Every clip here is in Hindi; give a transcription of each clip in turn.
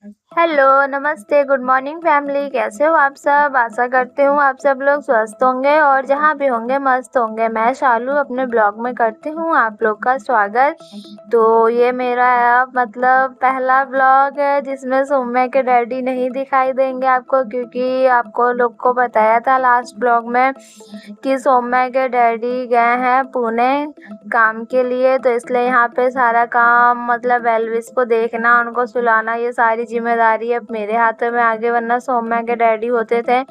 हेलो, नमस्ते, गुड मॉर्निंग फैमिली। कैसे हो आप सब? आशा करती हूँ आप सब लोग स्वस्थ होंगे और जहाँ भी होंगे मस्त होंगे। मैं शालू अपने ब्लॉग में करती हूँ आप लोग का स्वागत। तो ये मेरा मतलब पहला ब्लॉग है जिसमें सौम्या के डैडी नहीं दिखाई देंगे आपको, क्योंकि आपको लोग को बताया था लास्ट ब्लॉग में कि सौम्या के डैडी गए हैं पुणे काम के लिए। तो इसलिए यहाँ पे सारा काम मतलब एल्विस को देखना, उनको सुलाना, ये सारी जिम्मेदारी अब मेरे हाथों में आ गई। वरना सौम्या के डैडी होते थे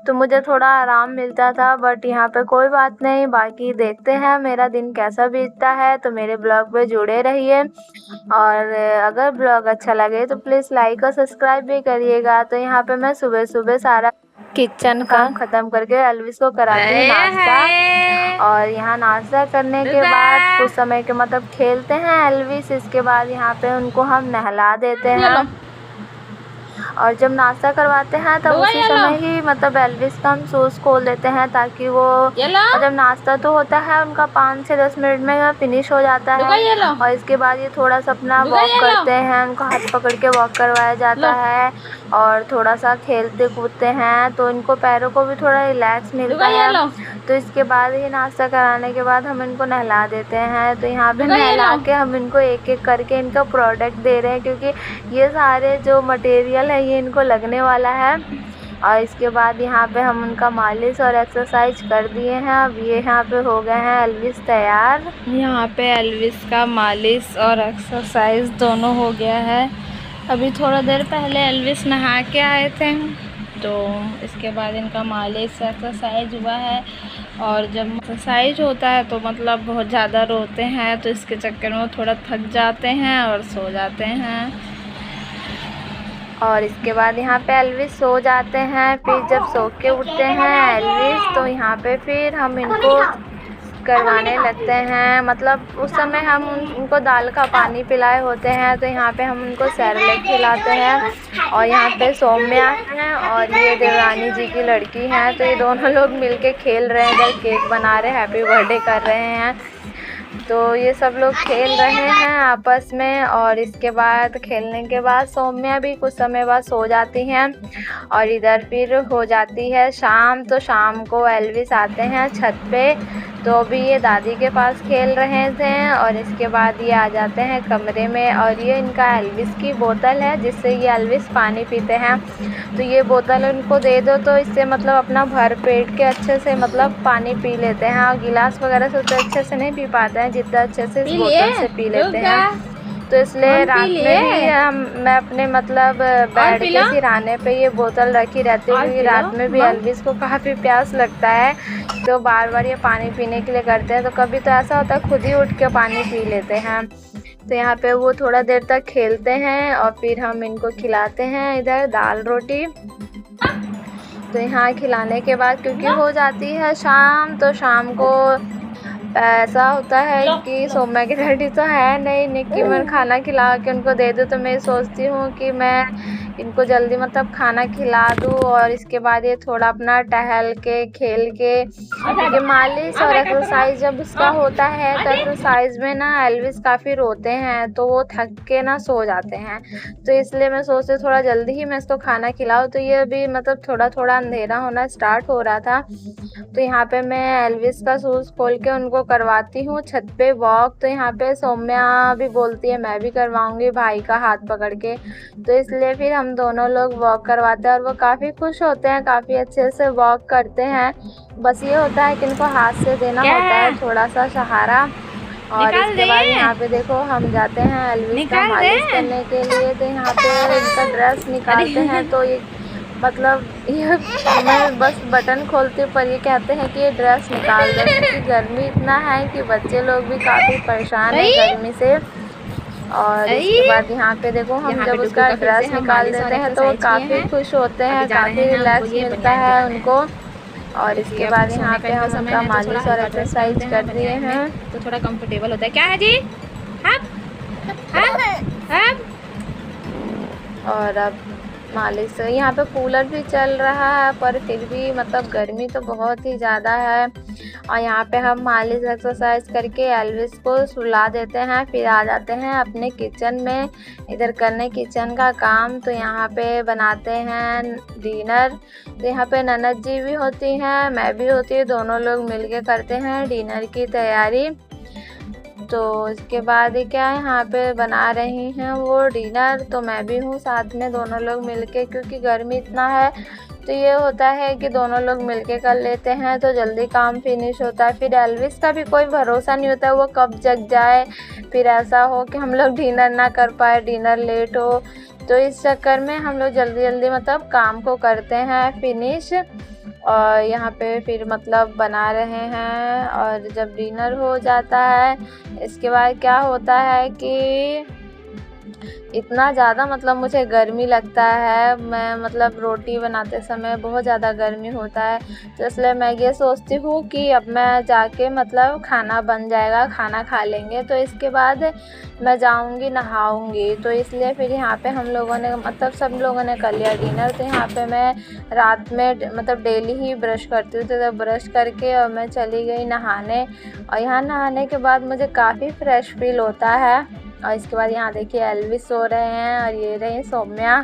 तो मुझे थोड़ा आराम मिलता था, बट यहाँ पे कोई बात नहीं। बाकी देखते हैं मेरा दिन कैसा बीतता है। तो मेरे ब्लॉग पे जुड़े रहिए और अगर ब्लॉग अच्छा लगे तो प्लीज़ लाइक और सब्सक्राइब भी करिएगा। तो यहाँ पे मैं सुबह सुबह सारा किचन काम खत्म करके एल्विस को कराती हूँ नाश्ता। और यहाँ नाश्ता करने के बाद कुछ समय के मतलब खेलते हैं एल्विस। इसके बाद यहाँ पे उनको हम नहला देते हैं और जब नाश्ता करवाते हैं तब उसी समय ही मतलब एल्विस का हम शूज़ खोल देते हैं ताकि वो जब नाश्ता तो होता है उनका 5 से 10 मिनट में फिनिश हो जाता है। और इसके बाद ये थोड़ा सा अपना वॉक करते हैं, उनको हाथ पकड़ के वॉक करवाया जाता है और थोड़ा सा खेलते कूदते हैं तो इनको पैरों को भी थोड़ा रिलैक्स मिलता है। तो इसके बाद ही नाश्ता कराने के बाद हम इनको नहला देते हैं। तो यहाँ पे नहला के हम इनको एक एक करके इनका प्रोडक्ट दे रहे हैं, क्योंकि ये सारे जो मटेरियल है ये इनको लगने वाला है। और इसके बाद यहाँ पे हम उनका मालिश और एक्सरसाइज कर दिए हैं। अब ये यहाँ पे हो गए हैं एल्विस तैयार। यहाँ पे एल्विस का मालिश और एक्सरसाइज दोनों हो गया है। अभी थोड़ा देर पहले एल्विस नहा के आए थे तो इसके बाद इनका मालिश एक्सरसाइज हुआ है। और जब एक्सरसाइज होता है तो मतलब बहुत ज़्यादा रोते हैं, तो इसके चक्कर में वो थोड़ा थक जाते हैं और सो जाते हैं। और इसके बाद यहाँ पे एल्विस सो जाते हैं। फिर जब सो के उठते हैं एल्विस तो यहाँ पे फिर हम इनको करवाने लगते हैं। मतलब उस समय हम उनको दाल का पानी पिलाए होते हैं, तो यहाँ पे हम उनको सेरेलैक खिलाते हैं। और यहाँ पे सौम्या है और ये देवरानी जी की लड़की है, तो ये दोनों लोग मिलके खेल रहे हैं, इधर केक बना रहे हैं, हैप्पी बर्थडे कर रहे हैं। तो ये सब लोग खेल रहे हैं आपस में। और इसके बाद खेलने के बाद सौम्या भी कुछ समय बाद सो जाती हैं और इधर फिर हो जाती है शाम। तो शाम को एल्विस आते हैं छत पे, तो अभी ये दादी के पास खेल रहे थे और इसके बाद ये आ जाते हैं कमरे में। और ये इनका एल्विस की बोतल है जिससे ये एल्विस पानी पीते हैं। तो ये बोतल उनको दे दो तो इससे मतलब अपना भर पेट के अच्छे से मतलब पानी पी लेते हैं। और गिलास वगैरह से उतना अच्छे से नहीं पी पाते हैं जितना अच्छे से इस बोतल से पी लेते हैं। तो इसलिए रात में भी मैं अपने मतलब बेड के सिरहाने पे ये बोतल रखी रहती हूँ, क्योंकि रात में भी एल्विस को काफ़ी प्यास लगता है तो बार बार ये पानी पीने के लिए करते हैं। तो कभी तो ऐसा होता है खुद ही उठ के पानी पी लेते हैं। तो यहाँ पे वो थोड़ा देर तक खेलते हैं और फिर हम इनको खिलाते हैं इधर दाल रोटी। तो यहाँ खिलाने के बाद क्योंकि हो जाती है शाम, तो शाम को ऐसा होता है कि सौम्या के डैडी तो है नहीं, निक्की मैं खाना खिला के उनको दे दूँ। तो मैं सोचती हूँ कि मैं इनको जल्दी मतलब खाना खिला दूँ और इसके बाद ये थोड़ा अपना टहल के खेल के, क्योंकि मालिश और एक्सरसाइज जब उसका होता है तो एक्सरसाइज में ना एल्विस काफ़ी रोते हैं तो वो थक के ना सो जाते हैं। तो इसलिए मैं सोचती थोड़ा जल्दी ही मैं इसको खाना खिलाऊँ। तो ये भी मतलब थोड़ा थोड़ा अंधेरा होना स्टार्ट हो रहा था। तो यहाँ पे मैं एल्विस का शूज़ खोल के उनको करवाती हूँ छत पे वॉक। तो यहाँ पे सौम्या भी बोलती है मैं भी करवाऊँगी भाई का हाथ पकड़ के। तो इसलिए फिर हम दोनों लोग वॉक करवाते हैं और वो काफ़ी खुश होते हैं, काफ़ी अच्छे से वॉक करते हैं। बस ये होता है कि इनको हाथ से देना होता है थोड़ा सा सहारा। और इसके बाद यहाँ पे देखो हम जाते हैं एल्विस का मालिश करने के लिए। तो यहाँ पे इनका ड्रेस निकालते हैं तो ये मतलब ये मैं बस बटन खोलती हूँ पर ये कहते हैं कि ये ड्रेस निकाल दो, क्योंकि गर्मी इतना है कि बच्चे लोग भी काफ़ी परेशान हैं गर्मी से। और इसके बाद यहाँ पे देखो हम जब उसका ड्रेस निकाल देते हैं तो वो काफ़ी खुश होते हैं, काफ़ी रिलैक्स मिलता है उनको। और इसके बाद यहाँ पे हम उनका मालिश और एक्सरसाइज कर दिए हैं तो थोड़ा कंफर्टेबल होता है। क्या है जी? और अब मालिश यहाँ पे कूलर भी चल रहा है पर फिर भी मतलब गर्मी तो बहुत ही ज़्यादा है। और यहाँ पे हम मालिश एक्सरसाइज करके एल्विस को सुला देते हैं। फिर आ जाते हैं अपने किचन में, इधर करने किचन का काम। तो यहाँ पे बनाते हैं डिनर। तो यहाँ पे ननद जी भी होती हैं, मैं भी होती हूँ, दोनों लोग मिलके करते हैं डिनर की तैयारी। तो इसके बाद क्या है, यहाँ पे बना रही हैं वो डिनर, तो मैं भी हूँ साथ में, दोनों लोग मिलके, क्योंकि गर्मी इतना है तो ये होता है कि दोनों लोग मिलके कर लेते हैं तो जल्दी काम फिनिश होता है। फिर एल्विस का भी कोई भरोसा नहीं होता है वो कब जग जाए, फिर ऐसा हो कि हम लोग डिनर ना कर पाए, डिनर लेट हो। तो इस चक्कर में हम लोग जल्दी जल्दी मतलब काम को करते हैं फिनिश। और यहाँ पे फिर मतलब बना रहे हैं, और जब डिनर हो जाता है इसके बाद क्या होता है कि इतना ज़्यादा मतलब मुझे गर्मी लगता है, मैं मतलब रोटी बनाते समय बहुत ज़्यादा गर्मी होता है। तो इसलिए मैं ये सोचती हूँ कि अब मैं जाके मतलब खाना बन जाएगा, खाना खा लेंगे, तो इसके बाद मैं जाऊँगी नहाऊँगी। तो इसलिए फिर यहाँ पे हम लोगों ने मतलब सब लोगों ने कर लिया डिनर। तो यहाँ पे मैं रात में मतलब डेली ही ब्रश करती हूँ, तो ब्रश करके और मैं चली गई नहाने। और यहाँ नहाने के बाद मुझे काफ़ी फ्रेश फील होता है। और इसके बाद यहाँ देखिए एल्विस सो रहे हैं और ये रही सौम्या।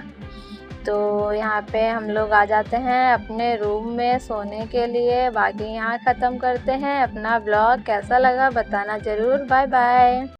तो यहाँ पे हम लोग आ जाते हैं अपने रूम में सोने के लिए। बाकी यहाँ ख़त्म करते हैं अपना ब्लॉग। कैसा लगा बताना ज़रूर। Bye bye.